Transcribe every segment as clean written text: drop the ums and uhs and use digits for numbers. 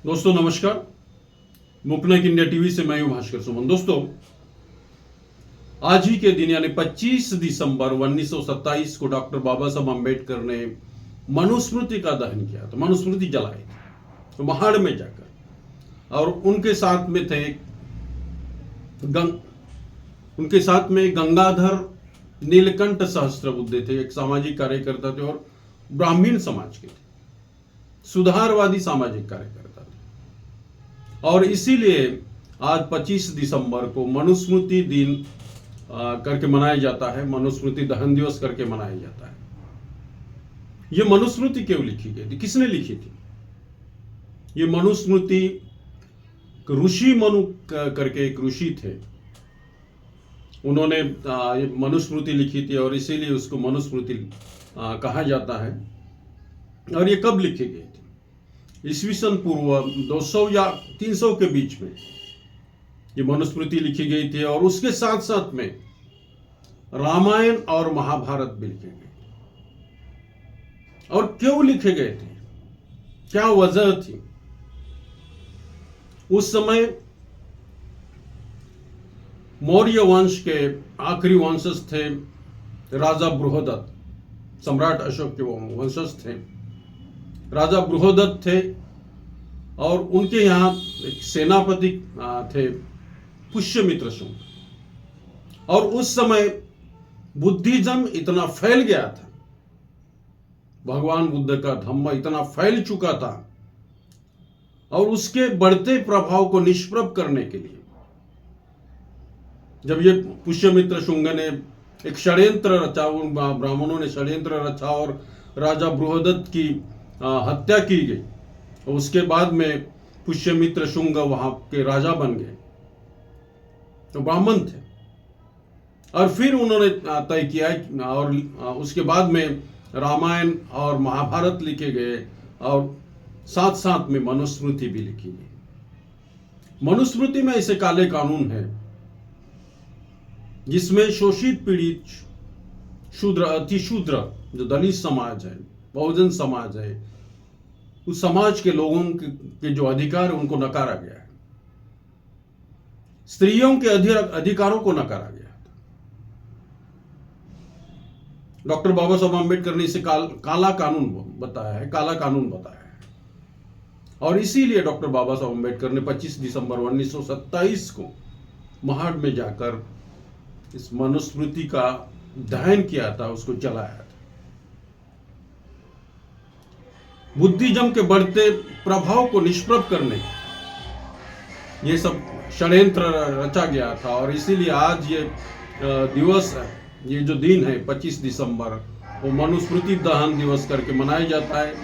दोस्तों नमस्कार। मुकनेक India TV से मैं हूं भास्कर सुमन। दोस्तों आज ही के दिन यानी 25 दिसंबर 1927 को डॉक्टर बाबा साहब अम्बेडकर ने मनुस्मृति का दहन किया था, मनुस्मृति जलाई थी तो महाड़ में जाकर। और उनके साथ में थे उनके साथ में गंगाधर नीलकंठ सहस्त्रबुद्धे थे, एक सामाजिक कार्यकर्ता थे और ब्राह्मण समाज के थे, सुधारवादी सामाजिक कार्यकर्ता थे। और इसीलिए आज 25 दिसंबर को मनुस्मृति दिन करके मनाया जाता है, मनुस्मृति दहन दिवस करके मनाया जाता है। यह मनुस्मृति क्यों लिखी गई थी, किसने लिखी थी? ये मनुस्मृति ऋषि मनु करके एक ऋषि थे, उन्होंने ये मनुस्मृति लिखी थी और इसीलिए उसको मनुस्मृति कहा जाता है। और ये कब लिखी गई थी? ईस्वीसन पूर्व 200 या 300 के बीच में ये मनुस्मृति लिखी गई थी। और उसके साथ साथ में रामायण और महाभारत भी लिखे गए। और क्यों लिखे गए थे, क्या वजह थी? उस समय मौर्य वंश के आखिरी वंशज थे राजा बृहदत्त, सम्राट अशोक के वंशज थे। राजा बृहदत्त थे और उनके यहाँ एक सेनापति थे पुष्यमित्र शुंग। और उस समय बुद्धिज्म इतना फैल गया था, भगवान बुद्ध का धम्म इतना फैल चुका था, और उसके बढ़ते प्रभाव को निष्प्रभ करने के लिए जब ये पुष्यमित्र शुंग ने एक षड्यंत्र रचा, उन ब्राह्मणों ने षड्यंत्र रचा और राजा बृहदत्त की हत्या की गई। और उसके बाद में पुष्यमित्र शुंग वहां के राजा बन गए, तो ब्राह्मण थे। और फिर उन्होंने तय किया और उसके बाद में रामायण और महाभारत लिखे गए और साथ साथ में मनुस्मृति भी लिखी गई। मनुस्मृति में ऐसे काले कानून हैं जिसमें शोषित पीड़ित शूद्र अतिशूद्र जो दलित समाज है, बहुजन समाज है, उस समाज के लोगों के जो अधिकार है उनको नकारा गया है। स्त्रियों के अधिकारों को नकारा गया है। डॉक्टर बाबा साहब अम्बेडकर ने इसे काला कानून बताया है, काला कानून बताया है। और इसीलिए डॉक्टर बाबा साहब अम्बेडकर ने 25 दिसंबर 1927 को महाड़ में जाकर इस मनुस्मृति का दहन किया था, उसको जलाया था। बुद्धिज्म के बढ़ते प्रभाव को निष्प्रभ करने ये सब षड्यंत्र रचा गया था। और इसीलिए आज ये दिवस है, ये जो दिन है 25 दिसंबर, वो मनुस्मृति दहन दिवस करके मनाया जाता है।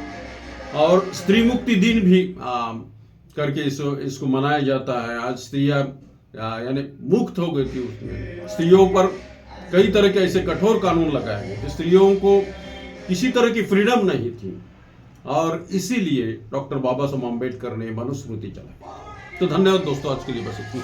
और स्त्री मुक्ति दिन भी करके इसको मनाया जाता है। आज स्त्रियां यानी मुक्त हो गई थी, उसमें स्त्रियों पर कई तरह के ऐसे कठोर कानून लगाए गए थे, स्त्रियों को किसी तरह की फ्रीडम नहीं थी। और इसीलिए डॉक्टर बाबा साहब अम्बेडकर ने मनुस्मृति चलाई। तो धन्यवाद दोस्तों, आज के लिए बस इतना।